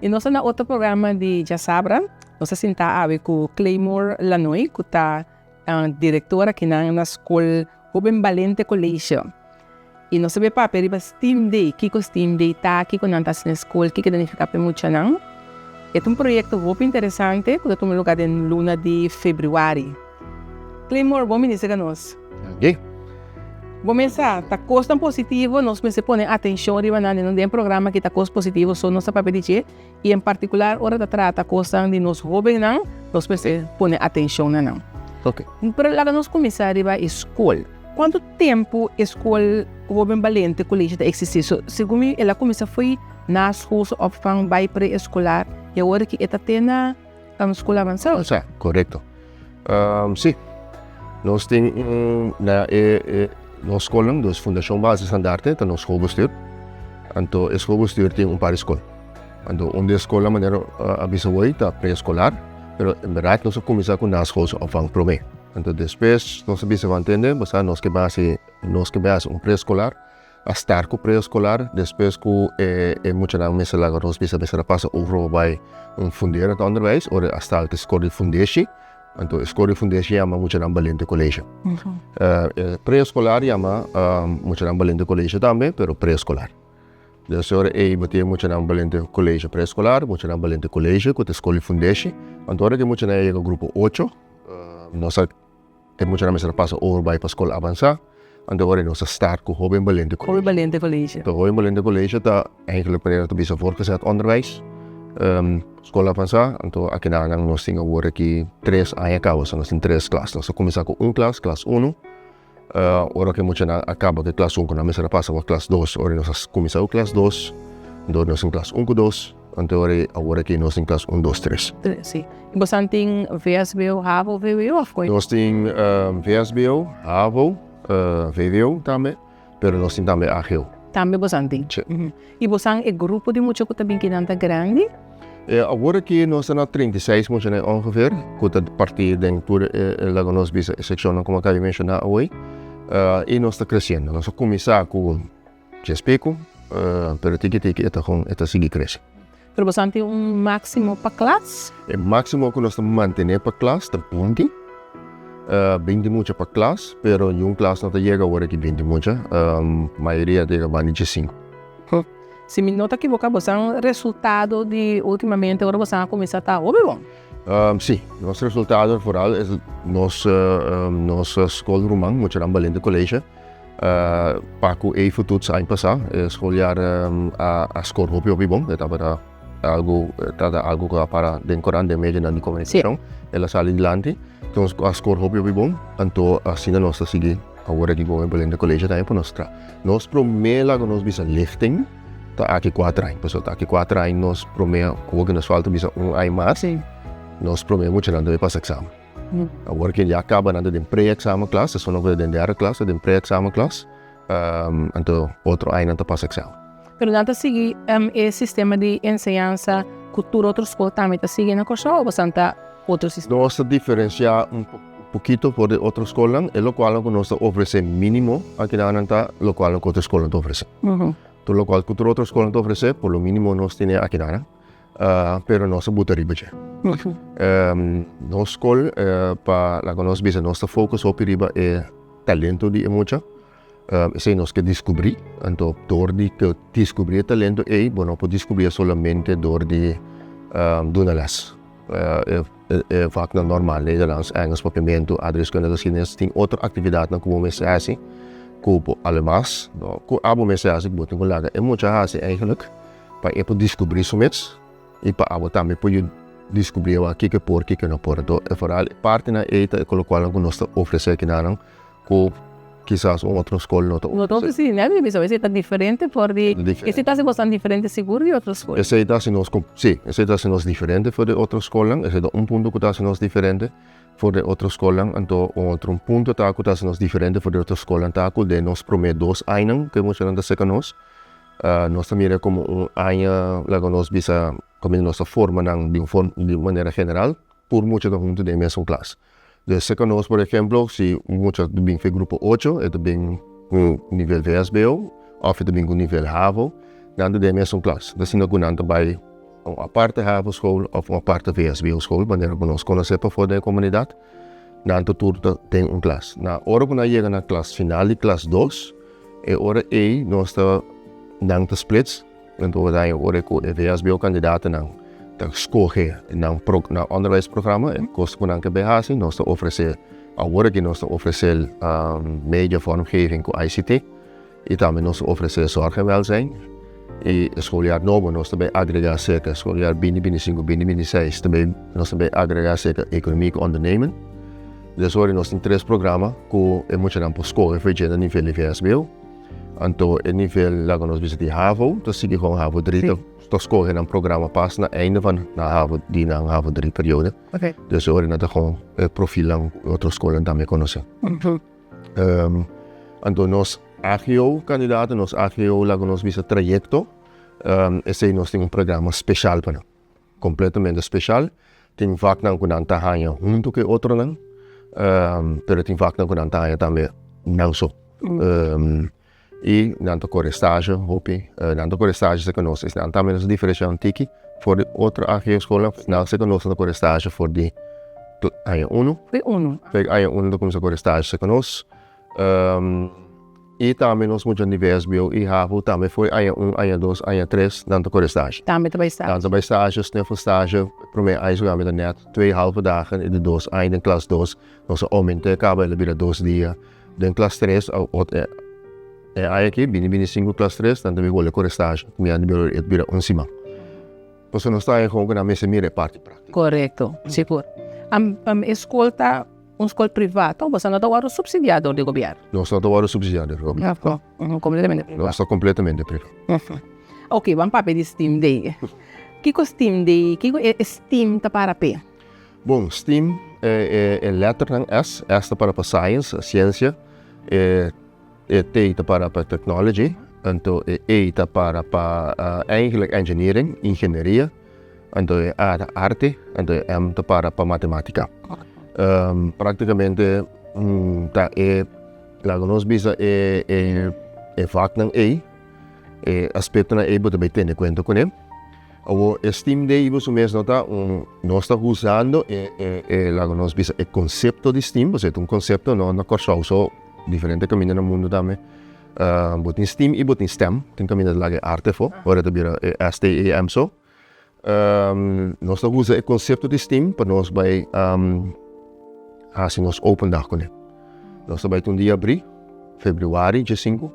nós na outro programa de Jasabra, nós sentamos com Claymore Lanoy, que está diretora aqui na escola Ruben Valente Colégio. E nós sabemos para periba Steam Day, que o Steam Day está aqui quando nós na escola, que danifica para muito não. É um projeto muito interessante, que toma lugar em luna de fevereiro. Claymore, bom ministro nós. Ok. Começar, tá costa positivo, nós precisamos pôr atenção riba não tem programa que tá costa positivo, só nossa papel de e em particular hora da trata costa de nós jovens não, nós precisamos pôr atenção não. Ok. Para lá nós começar riba escola. Quanto tempo a escola Ruben Valente Colégio está existindo? Segundo ela começa foi na escola opvang by pré-escolar e agora que está tendo na escola avançada. Sim, correto. Sim, nós temos na escola, dus Fundação Base Standaard, dat ons schoolbestuur. Então, o schoolbestuur tem par escola. Então, onde a escola maneira avisa hoje tá pré-escolar, pero em verdade nós começamos com na escola opvang promê. Então, depois nós avisa van entender, basta nós que base pré-escolar, a estar com pré-escolar, depois com muito na mesa lá nós bisa passa over by funderen het onderwijs, ou a estar que escola de fundatie. Então, a escola de fundatie chama muito na Valente Colégio. Pré-escolar chama muito na Valente Colégio também, pero pré-escolar. Dus agora bater muito na Valente Colégio pré-escolar, muito na Valente Colégio, com a escola de fundatie. Então, agora que muito na grupo 8, nós muito na mesa passa over by para a escola avançada. Então, agora nós start com Ruben Valente Colégio. Ruben Valente Colégio. Então, Ruben Valente Colégio está eigenlijk para te bisa voorgezet onderwijs. Escola avançada, então aqui na nós temos agora aqui 3 anos, nós temos 3 classes. Nós começamos com classe 1. Agora que muito acaba que classe 1, na mesa passa para classe 2, agora nós começamos com classe 2, então nós temos classe 1 com 2, então agora que nós temos classe 1, 2, 3. Sim. E você tem VSBO, HAVO, VWO ou foi? Nós temos VSBO, HAVO, VWO também, mas nós temos também AGO. Também você tem? Sim. E você é grupo de muito que também que não está grande? Agora que nós estamos 36 ongeveer, com a partir de lá nós vimos a secção como eu mencionei hoje, e nós estamos crescendo. Nós começamos com 10 pico, mas tiki está seguir crescendo. Mas você tem máximo para classe? O máximo que nós estamos mantendo para classe é 20. 20 muito para classe, mas em classe não chega agora que 20 muito, a maioria chega a 25. Se me nota que você resultado de ultimamente agora você começa a estar bom? Sim, nosso resultado vooral é nossa escola romã, muito na Valente Colégio. Paco even toets ano passado, schooljaar a score hoop bom, dat era algo para decorar de media na comunicação. Ela sale adiante, então a score hoop bom, então assim nós seguir agora que vamos Valente Colégio também para nós. Nós primeiro nós bisa lifting. Aqui 4 anos, pessoal, aqui 4 anos nós promete que nós falta bisa ano mais, nós promete muito nada para o exame. Agora que já acaba nada de pré-exame classe, só não vai dentro classe, de pré-exame classe, então outro ano para o exame. Pero não está seguir o sistema de ensinança cultura outros escolas também está seguindo a coisa ou você está outro sistema? Nós diferenciar pouquinho por outra escola, é o qual nós oferece mínimo aqui na Ananta, o qual outra escola oferece. Todo lo cual cultura otra escuela te ofrece, por lo mínimo nos tiene aquí nada, pero no se buta riba. Nos escola, para la que nos visa, nuestro foco sobre riba es talento de mucha, se nos que descubrir, entonces door de que descubrir talento, bueno, pues descubrir solamente door de una las. Vaak normaal Nederlands, Engels, papiamento, adreskunde, geschiedenis, tem outra atividade na como mensagem. Kopen allemaal, abo mensagem botem com laga. É muito fácil eigenlijk, para eu descobrir somente e para abo também pode descobrir o que que não pode. Então, é vooral parte na eita com o qual nós oferecemos aqui na com quizás outra escola não. Não sim, né? Mas isso está diferente porque esse está sendo bastante diferente seguro de outras escolas. Esse está sendo esse está sendo diferente de outra escola. Esse é ponto que está sendo diferente. Voor de outra escola, então outro ponto tá que está diferente voor de outra escola, tá que de nós promete 2 anos que nós ainda seca nós também é como ano lá nós bisa como nossa forma de maneira geral por muito da junto de mesma classe. De seca nós, por exemplo, se muito bem foi grupo 8, é bem nível VSBO, ou é bem nível HAVO, dentro de mesma classe. Da sina gunanta by een aparte HAVO-school of een aparte VSBO-school, wanneer we ons concepten voor de comunidad, dan tot ten een klas. Na ora que nós chega na classe final, classe 2, e ora nós dan te splits, então daí ora que o VSBO-kandidaten dan escolher na onderwijsprogramma, e kost que nós behasi, nós te oferecer, agora que nós te oferecer media vormgeving com ICT, e também nós oferecer zorg en welzijn. E schooljaar novo nós também agregar zeker schooljaar binnen 5, binnen 6 também nós também agregar zeker economie ondernemen. Dus hoor nós tem 3 programas que é muito tempo escola a nível de VSBO. Então, a nível lá nós visitamos HAVO, então sigue com HAVO 3, então escolhe um programa passa na einde van na HAVO die na HAVO 3 periode. Okay. Dus hoor nós gewoon profiel lang outras escolas também conhecem. Então nós AGO-kandidaten, nós AGO lá nós visa trajecto, esse nós tem programa especial para completamente especial. Tem vaak na kunang tahanha junto que outro não, pero tem vaak na kunang tahanha também não só. E nanto core estágio, hopi, nanto core estágio se conosce, nanto também nos diferenciam tiki voor de outra AGO-escola, não se conosce no core estágio voor die AGO 1. Kijk, AGO 1 dan se core estágio se conosce. E também nós muito de VSBO e HAVO também foi AIA 1, AIA 2, AIA 3, dan te core estágio. Também bij stage. Dan bij stage, snuffel stage, primeiro aí jogamos met net 2,5 dagen in de doos, ainda in klas 2, nós aumente cabelo bila 2 dias. Dan klas 3, aí aqui, binnen 5 klas 3, dan também vou core estágio, me ande bila cima. Pois nós está aí com na mesa mire parte prática. Correto, seguro. Escola tá escola privada, ou você não está subsidiado do governo? Nós não estamos subsidiados do governo. Completamente privado. Nós estamos completamente privados. Ok, vamos para o STEAM Day. O que é o STEAM Day? O que é STEAM está para P? Bom, STEAM é letra S está para Science, ciência, T está para Technology, então E está para eigenlijk Engineering, engenharia, então A está arte, então M está para matemática. Praticamente tá lá nós bisa vaak ng aspecto na ibo também tem conta com ele. O STEAM Day ibo sumes nota nós está usando lá nós bisa conceito de STEAM, você tem conceito na corso so diferente caminho no mundo também. Botin STEAM e botin STEM, tem caminho de lá arte fo, ora da bira STEM so. Nós está usando conceito de STEAM para nós vai assim nós open dag com ele. Nós também um dia abrir, februari, dia 5.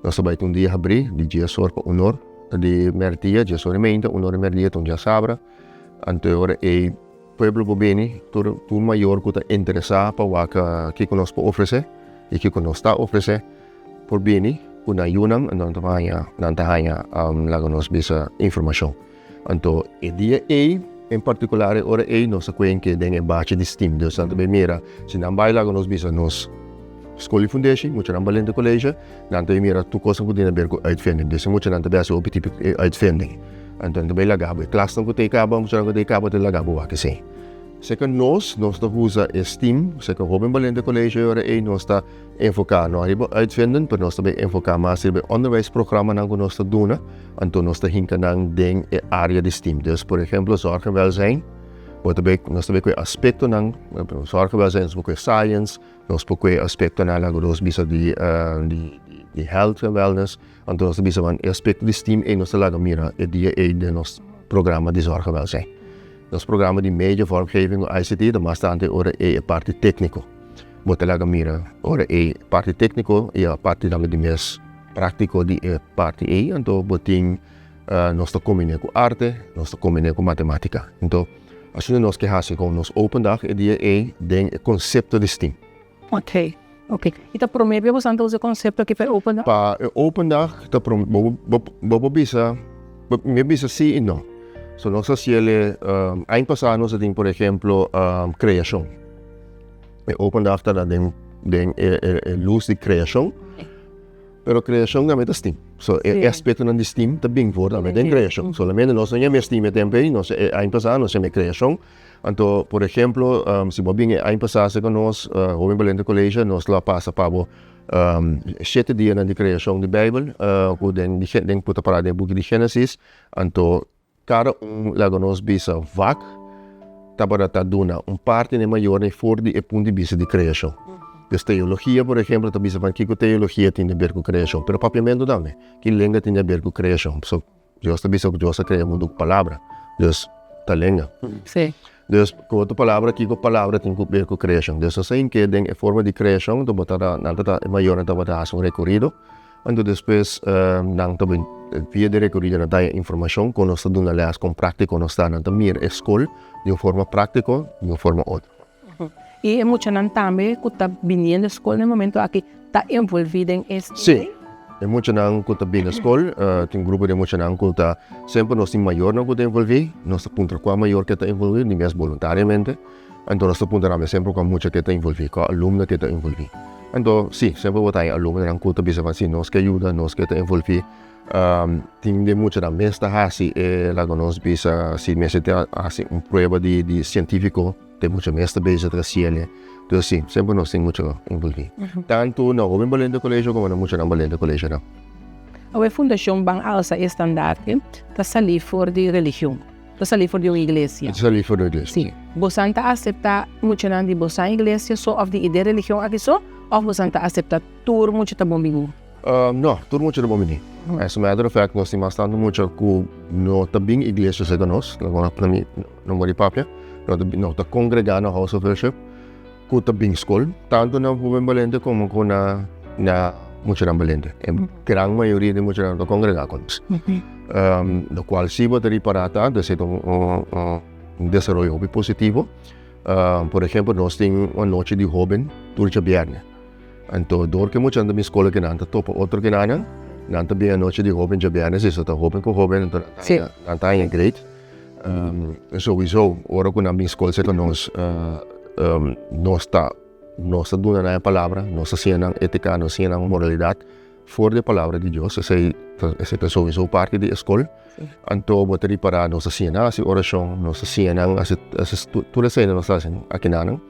Nós também um dia abrir, de dia sorpa honor, de merdia, dia sorrimento, honor e merdia, dia sabra. Anterior e pueblo bobeni, tu maior que está interessado para o que nós podemos oferecer e que nós está oferecer por beni, una yunam, não tahanha lá nós bisa informação. Então, o dia em particular, ora nós sabemos que tem base de STEAM, dus dan bij mira, se não vai lá nós bisa nos escola foundation, muito não balente colégio, dan te mira tu coisa que tem bergo uitvinding, dus muito não te base op type uitvinding. Então também lá gabo, classe não que tem cabo, muito não que tem cabo te lá gabo aqui sim. Seker nós te usa STEAM, seker Robin balente colégio ora nós está enfocar no uitvinden, pero nós também enfocar mais bij onderwijsprogramma na nós te doen, então nós te hinken dan ding área de STEAM. Dus por exemplo, zorg en welzijn, nós também com aspecto nan zorg en welzijn, nós com science, nós com aspecto na lá nós bisa de health and wellness, então nós bisa van aspecto de STEAM nós lá mira dia de nos programa de zorg en welzijn. Nos programa de media vormgeving ICT, de bastante ora parte técnico. Moet lá mira, ora parte técnico e a parte dan de mes prático de parte então botin nós te combinamos com arte, nós te combinamos com matemática. Então, assim nós que com nos open dag e dia den conceito de STEAM. Ok. E tá promete bastante o conceito que foi open dag? Pa open dag, tá bobo bisa sim e não. So nós hacemos ano passado nós temos por exemplo criação. Open dag tá den luz de criação. Pero criação não é STEAM. So aspecto de STEAM também for também tem criação. Solamente nós não temos STEAM também, nós ano passado nós temos criação. Então, por exemplo, se você vem ano passado com nós, o Balente Colégio, nós lá passa para 7 dias na criação da Bíblia, que den puta para o book de Gênesis. Então cada lago nos bisa vak, para duna parte maior voor die punto de vista de criação. Dus teologia, por exemplo, também se que teologia tem a ver com criação, pero papiamento também, que língua tem a ver com criação. So, Deus também sabe que Deus cria mundo com palavra, Deus tá língua. Sim. Dus com outra palavra, que com palavra tem a ver com criação. Dus assim que tem a forma de criação, então botar nada maior, então botar um recorrido, então depois não também via de recorrido não dá informação, quando nós estamos na les com prática, nós estamos na minha escola de uma forma prática, de uma forma outra. E é muito também que está vindo da escola no momento aqui está envolvido em este. Sim. É muito não que está vindo da escola, tem grupo de muito não que está sempre nós temos maior não que está envolvido, nós aponta qual maior que está envolvido, nem mesmo voluntariamente, então nós apontamos sempre com muito que está envolvido, com aluno que está envolvido. Então, sim, sempre botar aluno não que está bisa assim, nós que ajuda, nós que está envolvido. Tem de muito da mestra assim, lá nós bisa se mestra assim prova de científico, tem muito mestra bisa da ciência. Então, sim, sempre nós temos muito envolvido. Tanto na Jovem Valente Colégio como na muito na Valente Colégio não. A Fundação Bang Alsa Estandarte está sali for de religião, está sali for de uma igreja. Está sali for de igreja. Sim. Você não aceita muito não de você igreja só of de ideia religião aqui só, ou você não aceita tudo muito tá bom bingo? Não, tudo muito bom bingo. As a matter of fact, nós temos bastante muito com no também igreja se nós, não mori papia, não tá congregar na House of Worship. Com também escola, tanto na Jovem Valente como na muito na Valente. A grande maioria de muito na congregações. No qual se pode parata, de ser desenvolvimento positivo. Por exemplo, nós temos uma noite de jovem durante a viernes. Então, door que muito na minha escola que não topa outro que não também a noite de jovem de viernes, isso tá jovem com jovem, então não tá em grade. Sowieso, ora que na minha escola se nós nós está dando a palavra, nós ensinamos ética, nós ensinamos moralidade fora da palavra de Deus. Essa é sowieso parte da escola. Então, botar para nós ensinamos a oração, nós ensinamos tudo isso nós fazemos aqui não.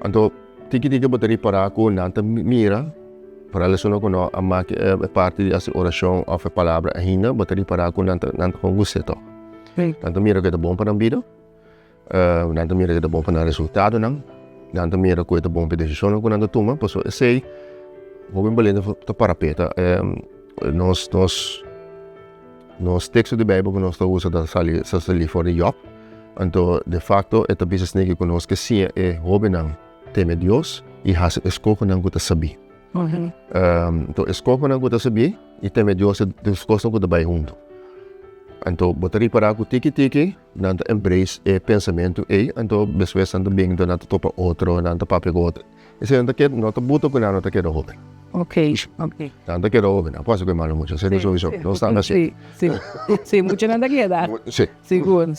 Então, tiki botar para com nanta mira para lecionar com a parte da oração ou a palavra ainda botar para com nanta com gusto. Nanta mira que é bom para a vida. Nanta mira que é bom para o resultado não. Nanta mira que é bom para a decisão que nanta toma, pois sei Jovem Valente tá parapeta. Nós textos de Bíblia que nós usamos da sali fora de Job. Então, de facto, é também se que conosco que sim é jovem não teme Deus e has escolha não que sabe. Então, escolha não que sabe e teme Deus é disposto que vai junto. Então, botar para o tiki não embrace o pensamento então beswes não bem não topa outro, não papel outro. Esse não quer não buto que não quer jovem. Ok. Não quer jovem, não posso que malo muito, sei sowieso, não está assim. Sim, muito nada quer dar. Sim. Seguro.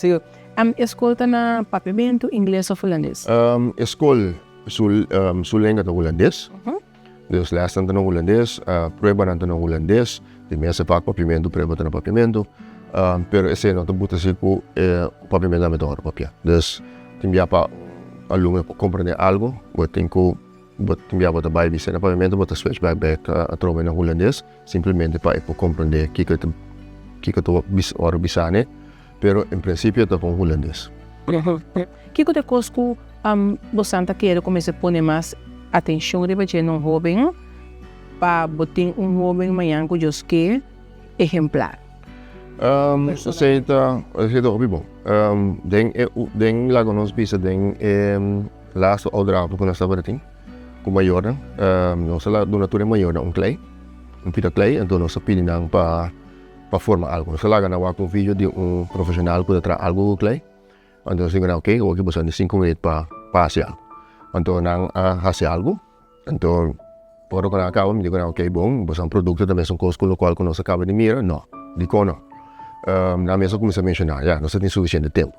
Escolta na papiamento inglês ou holandês? Escola sul língua do holandês. Dus les no holandês, prueba no holandês, de meeste vaak papiamento, prueba no papiamento. Pero esse não buta se com papiamento met hoor papia. Dus timbia pa aluno compreender algo, wat tenho timbia bota bij bisa na papiamento, bota switch back a trova na holandês, simplesmente para compreender que to ora bisane, pero em princípio tá com holandês. Que te cosco você quer começar a pôr mais atenção de você num jovem para botar jovem amanhã que Deus quer exemplar. Aceita hobby bom. Den lá nós bisa den laatste ouderavond que nós estava assim, com maior, nós lá do natura maior um clay, pita clay, então nós pedimos para formar algo. Nós lá na um vídeo de profissional que traz algo com clay. Então nós ok, hoje você tem 5 minutos para fazer algo. Então nang fazer algo, então por que acaba me digo ok bom, você produto também são coisas com o qual nós acaba de mirar, não, digo não. Na mesa começa a mencionar, nós temos suficiente tempo,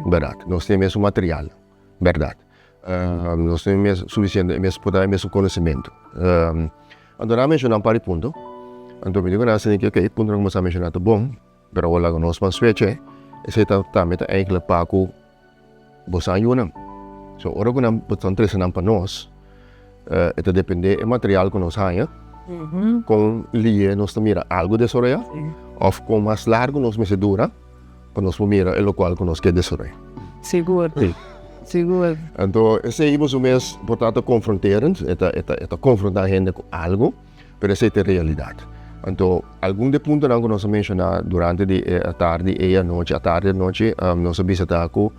verdade. Nós temos mesmo material, verdade. Nós temos mesmo suficiente, mesmo poder, mesmo conhecimento. Então na mencionar para o ponto, então me digo assim que ok, ponto não começa a mencionar bom, pero wala nós vamos switch esse também é eigenlijk para que você ajuda. So ora que não pode trazer não para nós, это depende do material que nós temos. Com linha nós temos algo de soraya, ou com mais largo nós me dura, para nós mira é o qual que nós quer desarrollar. Seguro. Sim. Seguro. Então, esse é mais ou menos, portanto, confronterend, é confrontar a gente com algo, mas essa é a realidade. Então, algum de pontos que nós mencionamos durante a tarde e a noite, nós visitamos com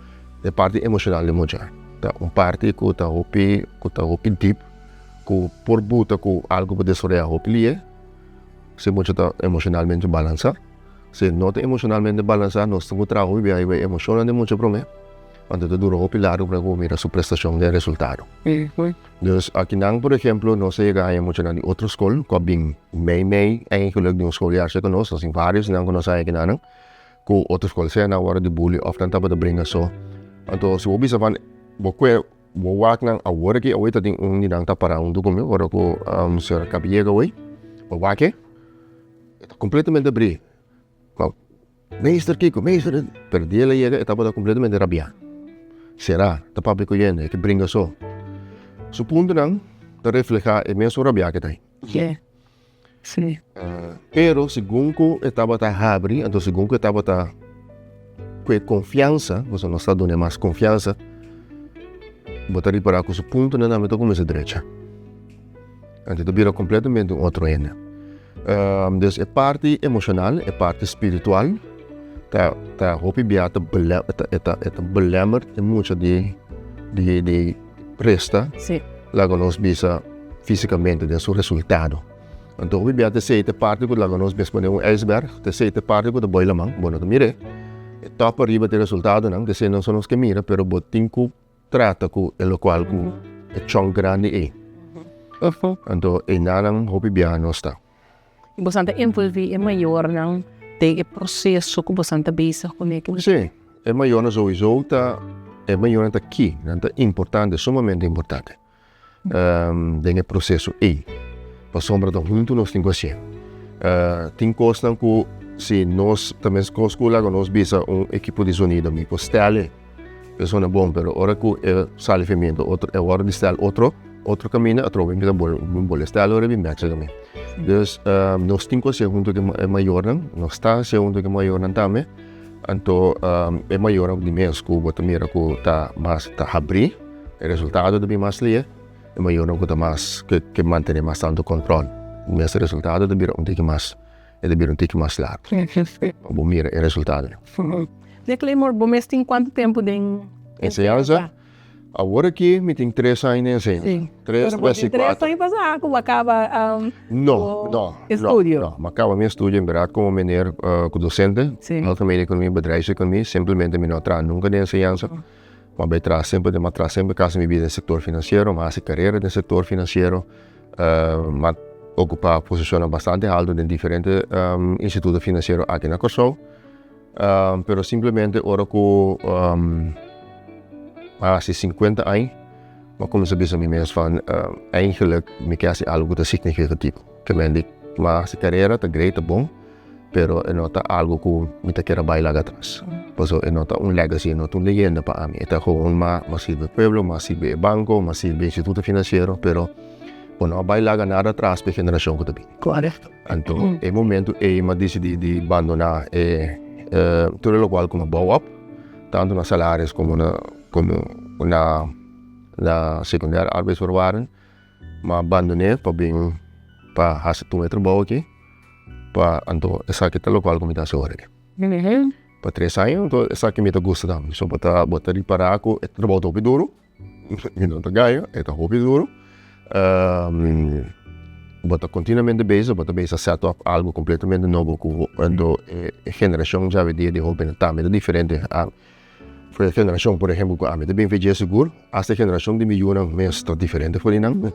a parte emocional de mulher. Uma parte que está hopi deep, que por buta com algo para desarrollar hopi lie, se muito está emocionalmente balançado. Se não está emocionalmente balançado, nós temos que trabalhar a emoção de muito problema. Quando tu dura hopi lado para mira sua prestação de resultado. Então, aqui por exemplo, nós chegamos muito na outra escola, que bem eigenlijk de uma escola que nós, assim vários não nós aí que não, com outra escola se na hora de bullying, of dan tapa de bringa so. Então, se você van boque wak nang award que away tadi nang para documento, ora ko sir kabiega away. Wake. Está completamente bri. Meester Kiko, meester, per dia la llega etapa completamente rabia. Será, ta papi ko yende, que bringa so. Su punto nang, ta refleja e meso rabia que tai. Yeah. Sim. Pero según ko etapa ta habri, então según ko etapa ta com confiança, você não está dando mais confiança, botar para com su punto na me toca mais direita. Então vira completamente outro ene. Dus é parte emocional, é parte espiritual. Tá hopi biata belemmer e muito de presta. Sim. Lá nós bisa fisicamente de seu resultado. Então hopi biata sei te parte que lá nós bisa um iceberg, te sei te parte que de boila mang, bueno te mire. E top arriba de resultado não, de sei não são os que mira, pero botinco trata com o qual com é chão grande é. Então e nanang hopi biata não está. E você está envolvido maior não tem o processo que você está bezig com ele. Sim, é maior sowieso tá é maior tá aqui, tá importante, sumamente importante. Tem o processo aí. Para sombra do junto nós temos que tem coisas que se nós também com a escola nós bisa equipo de sonido me postele pessoa bom, pero hora que é salvamento outro é hora de estar outro caminho, outro bem bom estar hora bem match também. Dus nós temos que ser junto que é maior não, nós está ser junto que é maior não também. Então é maior de mês que o mira que tá mais tá abrir, o resultado de bem mais lia, é maior que tá mais que manter mais tanto controle. O mesmo resultado de bem que mais de bem que mais largo. Bom mira o resultado. De Claymore, bom mês tem quanto tempo de enseñanza? Agora aqui me tem 3 anos de enseñanza. Sim. 3 3 anos passar, como acaba não. Estúdio. Não, acaba meu estúdio em verdade como menino docente, algemene economia, bedrijfseconomie, simplesmente me não traz nunca de enseñanza. Mas vai traz sempre caso me vida no setor financeiro, mas a carreira no setor financeiro, mas ocupar posição bastante alta em diferentes institutos financeiros aqui na Curaçao. Pero simplesmente ora que há 50 anos, mas como se diz a mim mesmo, eigenlijk me quer algo de significativo. Que me diz, mas a carreira está grande, bom, pero não está algo que me quer bailar atrás. Por isso, não está legacy, não está leyenda para mim. Está gewoon mas sirve pueblo, mas sirve banco, mas sirve instituto financeiro, pero não bailar nada atrás para a geração que está vindo. Correto. Então, é momento eu decidi de abandonar tudo o qual como bow up, tanto nos salários como na secundária arbeidsvoorwaarden, mas abandonei para fazer um trabalho aqui, para então essa aqui é o qual como está agora. Para 3 anos, então essa aqui me está gostando, só para botar reparar que é trabalho top duro, não está ganho, é top duro. Bota continuamente bezig, bota bezig set up algo completamente novo quando a geração já vê de roupa também diferente. Para a geração, por exemplo, que a mim também vejo seguro, esta geração de milhões mais está diferente por não.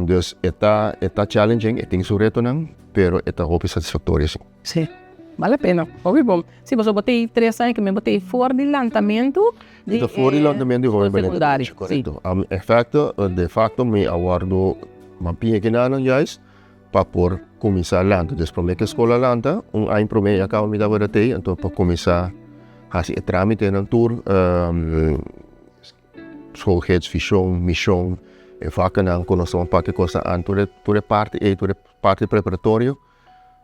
Dus está challenging, tem seu reto não, pero está roupa satisfatória sim. Sim. Vale a pena, ouvi bom. Se você botei 3 anos que me botei fora de lançamento de fora de lançamento de secundário, correto. Efeito, de facto, me aguardo mapinha que não juist, para por começar a lançar. Dus para a escola lança, ano para mim acaba me dar até, então para começar a fazer trâmite na tour, schoolheidsvision, missão, e vakken aan, conhecemos para que coisa an, toda parte preparatório.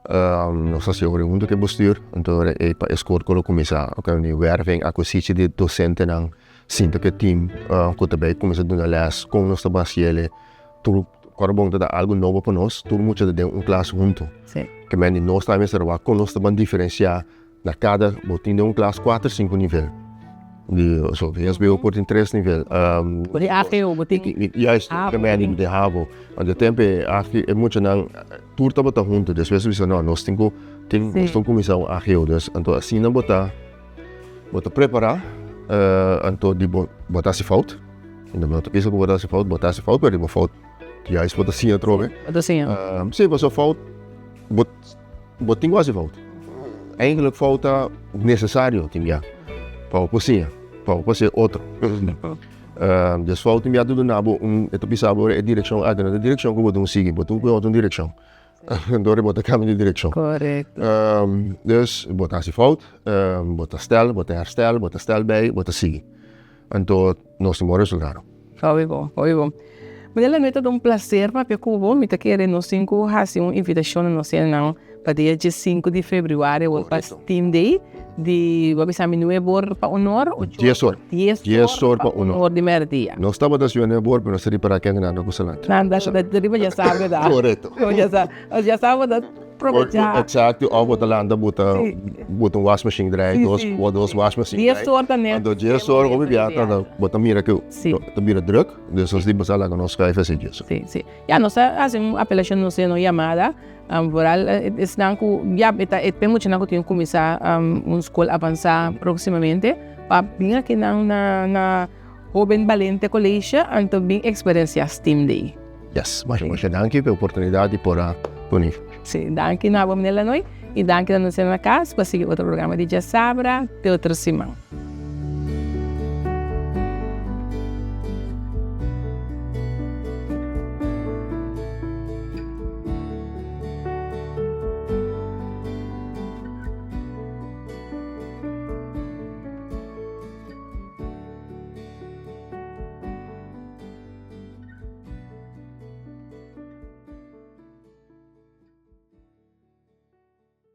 Nós fazemos junto com o bestuur. Então, para a escola começar a werving, acquisitie de docenten ng sinto que team, que também começa a dar les com nós trabalhamos. Tudo, quando dá algo novo para nós, tudo muito de classe junto. Sim. Que nós também trabalhamos com nós também diferenciar na cada botin de classe 4, 5 nível. So, VSBO wordt in 3 nível. Por AGO, boting. Juist, que men de habo. En de tempo, é muito não, tudo está botando junto. Dus we zeggen, não, nós temos comissão AGO. Dus, então assim não botar preparar, então de botar se fout. En dan botar isso, botar se fout, maar die fout, juist botar sim atrove. Assim, Sim, was een fout, boting was een fout. Eigenlijk fout necessário, tim ja. Para você outro. Dus fout tim ja do nabo ito pisabo a direção a direção que botam seguir, botam com outra direção. Dore botar caminho de direção. Correto. Dus botar se fout, botar stel, botar herstel, botar stel bij, botar seguir. Então nós temos resultado. Foi bom. Mas é muito um prazer para eu me querer nós cinco fazer uma invitação no não para dia 5 de fevereiro o para Team Day de vamos a minué bor para honor o 10 horas para honor de merdia. Nós estamos da ciudad bor, pero seria para quem não gosta lá. Nada, já sabe da. Correto. Já sabe da aproveitar. Exato, ou botar lá bota wash machine draai, dos wash machine. 10 horas também. Então 10 horas como viata, bota mira que tá mira druk, dus ons die basala com nós cai fazer isso. Sim. Já nós fazemos apelação no seno chamada Voral, já é muito não que começar escola avançar proximamente para vir aqui na Jovem Valente College e também experiência Team Day. Yes, mas danke pela oportunidade para punir. Sim, danke na Abominela Noi e danke na nossa casa para seguir outro programa de Já Sabra de outra semana.